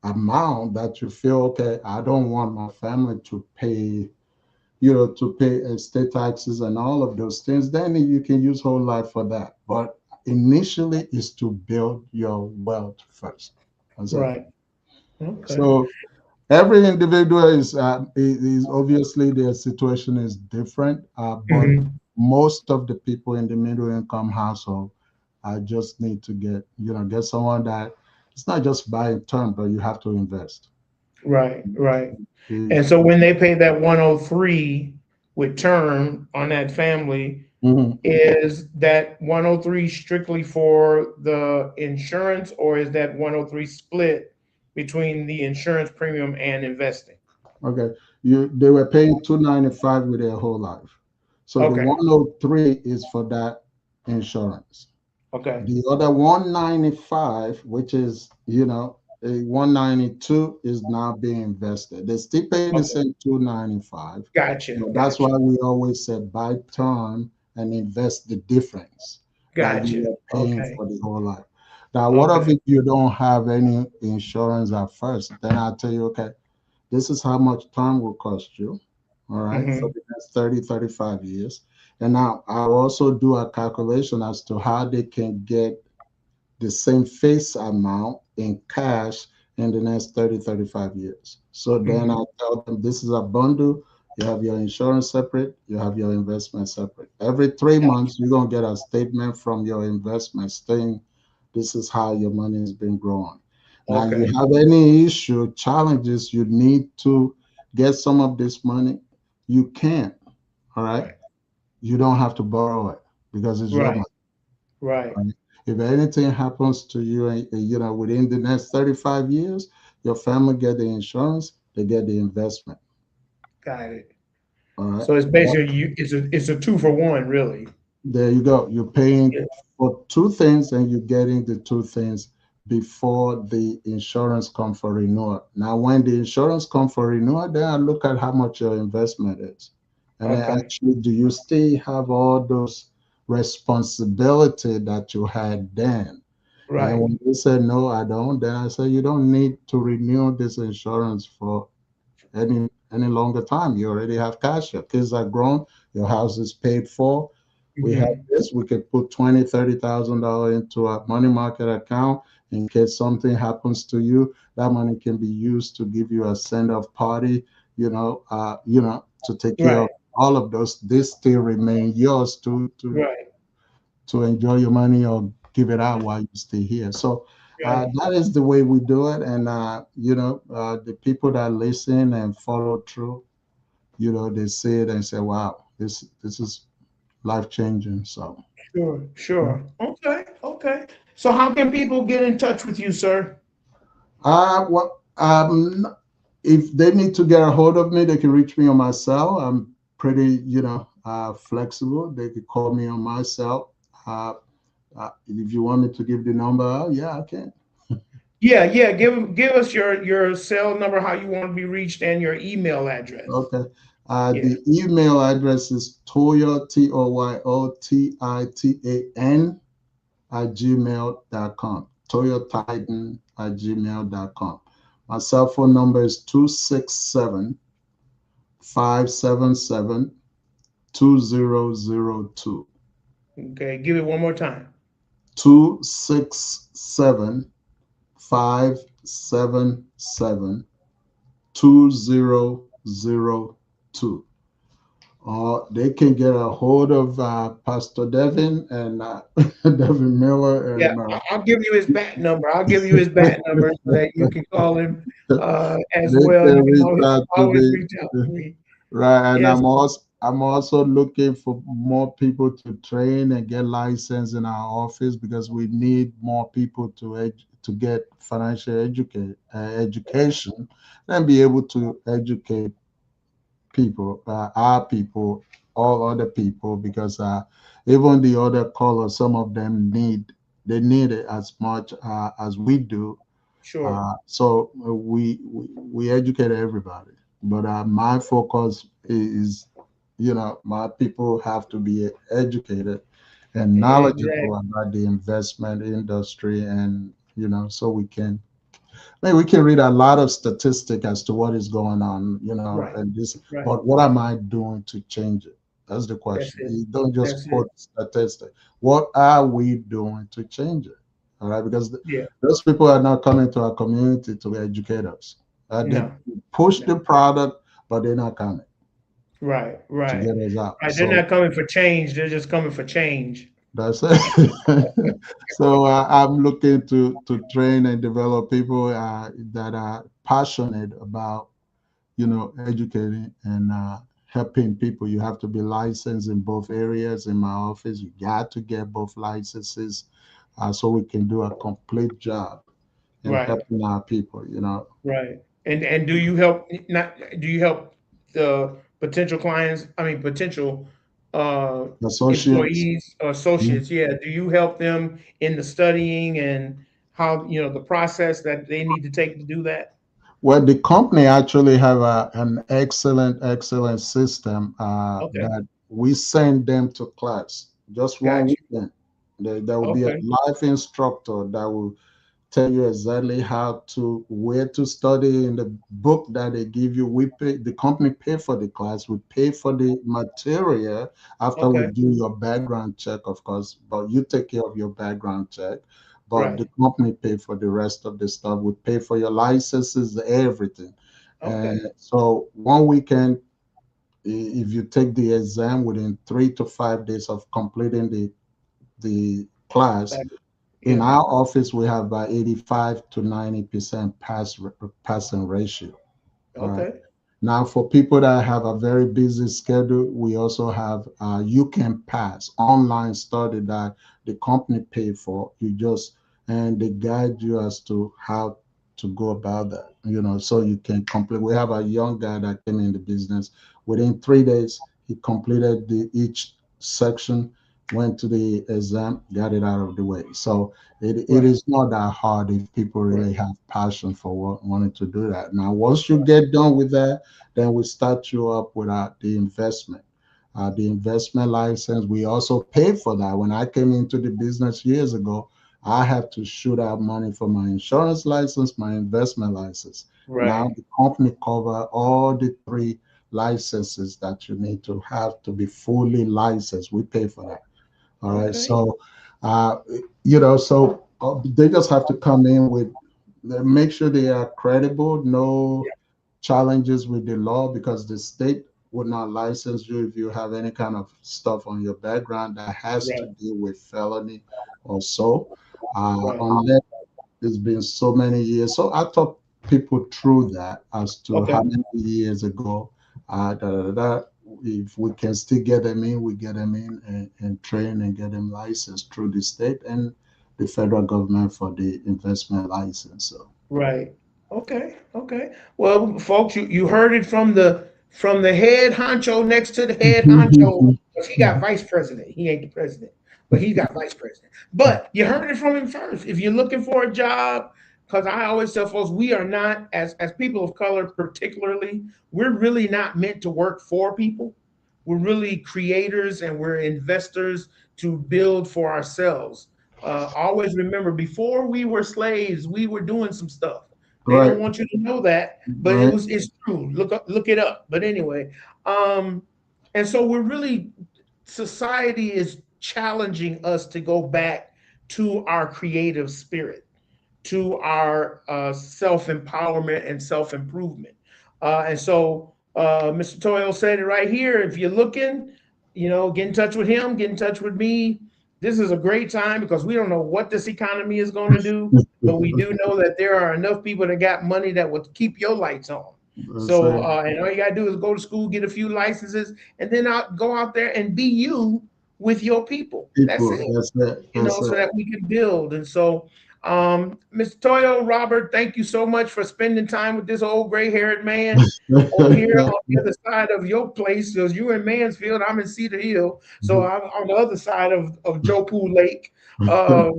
amount that you feel, okay, I don't want my family to pay, estate taxes and all of those things, then you can use whole life for that. But initially, is to build your wealth first. That's it. Right. Okay. So every individual is obviously their situation is different, but Mm-hmm. most of the people in the middle income household, I just need to get someone that it's not just buying term, but you have to invest. Right. Right. If- And so when they pay that 103 with term on that family, Mhm. is that 103 strictly for the insurance, or is that 103 split between the insurance premium and investing? Okay, they were paying 295 with their whole life, so the Okay. 103 is for that insurance. Okay. The other 195, which is, a 192 is now being invested. They're still paying the Okay. same 295. Gotcha. That's why Gotcha. we always said buy term and invest the difference that you Gotcha. were paying Okay. for the whole life. Now, what Okay. if you don't have any insurance at first? Then I'll tell you, okay, this is how much time will cost you, all right, for Hmm. the next 30, 35 years. And now I'll also do a calculation as to how they can get the same face amount in cash in the next 30, 35 years. So then Hmm. I tell them this is a bundle. You have your insurance separate, you have your investment separate. Every 3 months, you're going to get a statement from your investment saying this is how your money has been growing. Now, you Okay. have any issue, challenges, you need to get some of this money, you can, all right? Right. You don't have to borrow it because it's your Right. money. Right. Right? If anything happens to you, within the next 35 years, your family get the insurance, they get the investment. Got it. All right. So it's basically it's a two for one, really. There you go. You're paying Yeah. for two things and you're getting the two things before the insurance come for renewal. Now, when the insurance come for renewal, then I look at how much your investment is. And then Okay. actually, do you still have all those responsibility that you had then? And Right. when they say no, I don't, then I say you don't need to renew this insurance for any. any longer time. You already have cash. Your kids are grown. Your house is paid for. We have Hmm. this. We could put 20, $30,000 into a money market account in case something happens to you. That money can be used to give you a send-off party. To take care of Right, all of those. This still remain yours right, to enjoy your money or give it out while you stay here. So right. that is the way we do it. And the people that listen and follow through, they see it and say, "Wow, this is life changing." So, Sure, sure. Okay, okay. So how can people get in touch with you, sir? what if they need to get a hold of me, they can reach me on my cell. I'm pretty, flexible. They could call me on my cell. If you want me to give the number out, yeah, I can. Yeah, yeah. Give us your cell number, how you want to be reached, and your email address. Okay. Yeah. The email address is Toyo, TOYOTITAN at gmail.com. Toyotitan at gmail.com. My cell phone number is 267-577-2002. Okay. Give it one more time. 267-577-2002. They can get a hold of Pastor Devin and Devin Miller Yeah, and I'll give you his bat number. I'll give you his bat number so that you can call him as they well. You can can reach always out to always me. reach out to me. Right, and Yes. I'm also looking for more people to train and get licensed in our office because we need more people to get financial education and be able to educate people, our people, all other people, because even the other colors, some of them need it as much as we do. Sure. So we educate everybody, but my focus is, my people have to be educated and knowledgeable Exactly. about the investment industry, and so we can read a lot of statistic as to what is going on, Right. and this, Right. but what am I doing to change it? That's the That's question. it. You don't just That's it. quote statistic. What are we doing to change it? All right, because Yeah. those people are not coming to our community to educate us. They No. push No. the product, but they're not coming Right. to Right. get us out. Right. They're So not coming for change. They're just coming for change. that's it. So I'm looking to train and develop people that are passionate about educating and helping people. You have to be licensed in both areas. In my office, you got to get both licenses so we can do a complete job in Right. helping our people. Right. And do you help not do you help the potential clients, I mean potential uh Associates. employees or associates, yeah, do you help them in the studying and how, the process that they need to take to do that? Well, the company actually have an excellent system Okay. that we send them to class just one Got you. weekend. There will be a Okay. live instructor that will tell you exactly where to study in the book that they give you. The company pay for the class, we pay for the material after we Okay. do your background check, of course, but you take care of your background check. But Right. the company pay for the rest of the stuff. We pay for your licenses, everything. And Okay. so one weekend, if you take the exam within 3 to 5 days of completing the class, Got it. in Yeah. our office, we have about 85 to 90% passing ratio. All right. Okay. Now, for people that have a very busy schedule, we also have you can pass online study that the company pay for. And they guide you as to how to go about that. So you can complete. We have a young guy that came in the business. Within 3 days, he completed each section, went to the exam, got it out of the way. So it Right. is not that hard if people Right. really have passion for wanting to do that. Now, once you get done with that, then we start you up with the investment. The investment license, we also pay for that. When I came into the business years ago, I had to shoot out money for my insurance license, my investment license. Now Right. the company cover all the three licenses that you need to have to be fully licensed. We pay for that. All right. Okay. So, uh, they just have to come in with, they make sure they are credible, no Yeah. challenges with the law, because the state would not license you if you have any kind of stuff on your background that has to Right. do with felony or so, Right. unless it's been so many years. So I talk people through that as to Okay. how many years ago, if we can still get them in, we get them in and train and get them licensed through the state and the federal government for the investment license. So Right. Okay. Okay. Well, folks, you heard it from the head honcho next to the head honcho, because he got vice president. He ain't the president, but he got vice president. But you heard it from him first. If you're looking for a job, because I always tell folks, we are not, as people of color particularly, we're really not meant to work for people. We're really creators and we're investors to build for ourselves. Always remember, before we were slaves, we were doing some stuff. They don't right, want you to know that, but right, it's true. Look it up. But anyway, um, and so we're really, society is challenging us to go back to our creative spirit, to our self empowerment and self improvement. Mr. Toyo said it right here. If you're looking, get in touch with him, get in touch with me. This is a great time because we don't know what this economy is going to do, but we do know that there are enough people that got money that will keep your lights on. that's So, it. and all you got to do is go to school, get a few licenses, and then go out there and be you with your people. That's People, it, that's it, that's so it. that we can build. And so, Mr. Toyo, Robert, thank you so much for spending time with this old gray haired man over here on the other side of your place. Because you in Mansfield, I'm in Cedar Hill. So I'm on the other side of Joe Pool Lake. But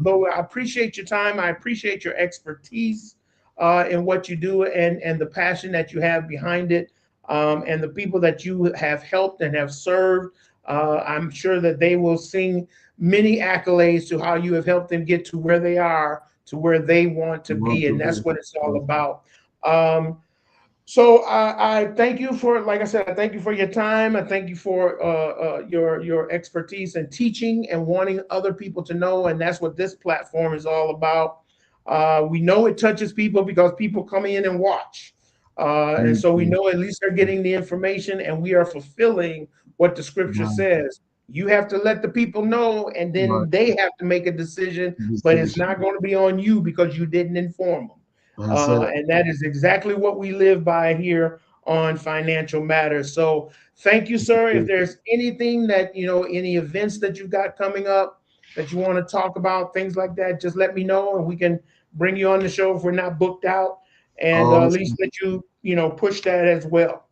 I appreciate your time. I appreciate your expertise in what you do and the passion that you have behind it. And the people that you have helped and have served. I'm sure that they will sing many accolades to how you have helped them get to where they are, to where they want to Want be. to And be. that's what it's all about. So I thank you for, like I said, I thank you for your time. I thank you for your expertise and teaching and wanting other people to know. And that's what this platform is all about. We know it touches people because people come in and watch. And so we know at least they're getting the information and we are fulfilling what the scripture Right, says. You have to let the people know, and right. then they have to make a decision, but it's Decision. not going to be on you because you didn't inform them. That's it. And that is exactly what we live by here on Financial Matters. So thank you, sir. If there's anything that, any events that you've got coming up that you want to talk about, things like that, just let me know and we can bring you on the show if we're not booked out, and at least Awesome. let you, push that as well.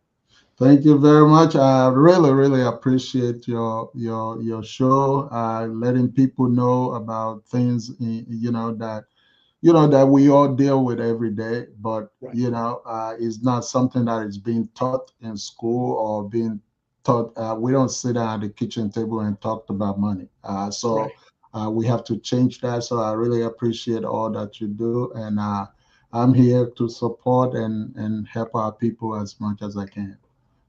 Thank you very much. I really, really appreciate your show, letting people know about things, that we all deal with every day, but Right, it's not something that is being taught in school or being taught. We don't sit down at the kitchen table and talk about money. right. We have to change that. So I really appreciate all that you do, and I'm here to support and help our people as much as I can.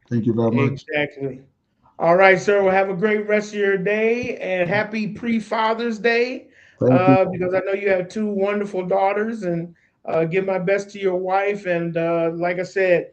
Thank you very much. Exactly. All right, sir. Well, have a great rest of your day and happy pre-Father's Day. Thank you. Because I know you have two wonderful daughters, and give my best to your wife. And like I said,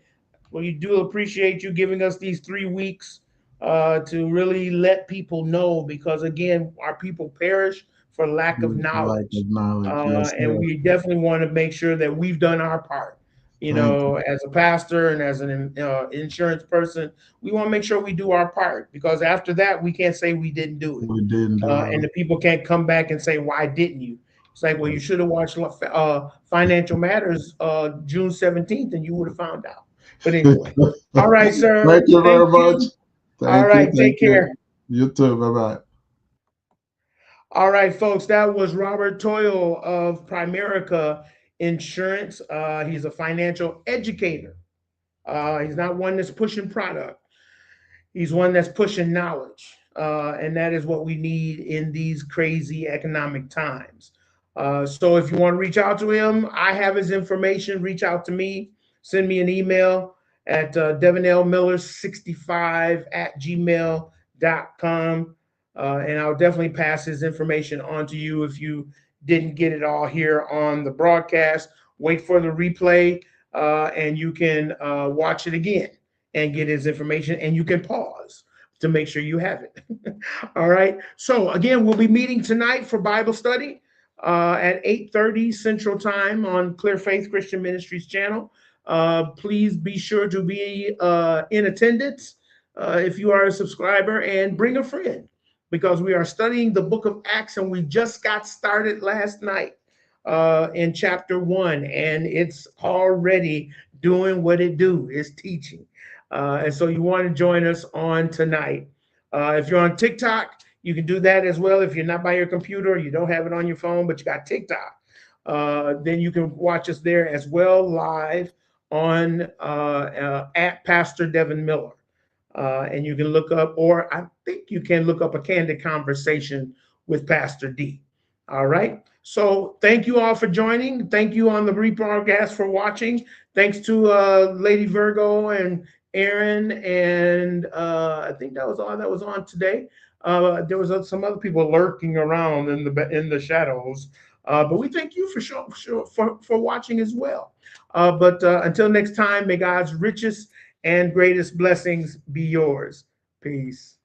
well, you do appreciate you giving us these 3 weeks to really let people know, because again, our people perish for lack of Lack knowledge. of knowledge. Yes, And sir. we definitely want to make sure that we've done our part. Thank you. As a pastor and as an insurance person, we want to make sure we do our part, because after that, we can't say we didn't do it. We didn't do And the people can't come back and say, why didn't you? It's like, well, you should have watched Financial Matters June 17th and you would have found out. But it. anyway, all right, sir. Thank you Thank very much. you. All Thank you. right, Thank take you. care. You too. Bye bye. All right, folks, that was Robert Toyle of Primerica Insurance. He's a financial educator. He's not one that's pushing product. He's one that's pushing knowledge. And that is what we need in these crazy economic times. So if you want to reach out to him, I have his information. Reach out to me. Send me an email at devanelmiller65 at gmail.com. And I'll definitely pass his information on to you if you didn't get it all here on the broadcast. Wait for the replay, and you can watch it again and get his information, and you can pause to make sure you have it. All right. So again, we'll be meeting tonight for Bible study at 8:30 Central Time on Clear Faith Christian Ministries channel. Please be sure to be in attendance if you are a subscriber, and bring a friend, because we are studying the book of Acts and we just got started last night in chapter 1, and it's already doing what it do. It's teaching. And so you want to join us on tonight. If you're on TikTok, you can do that as well. If you're not by your computer, you don't have it on your phone, but you got TikTok, then you can watch us there as well, live on at Pastor Devin Miller. And you can look up, or I think you can look up, a candid conversation with Pastor D. All right. So thank you all for joining. Thank you on the rebroadcast for watching. Thanks to Lady Virgo and Aaron, and I think that was all that was on today. There was some other people lurking around in the shadows, but we thank you for watching as well. But until next time, may God's richest and greatest blessings be yours. Peace.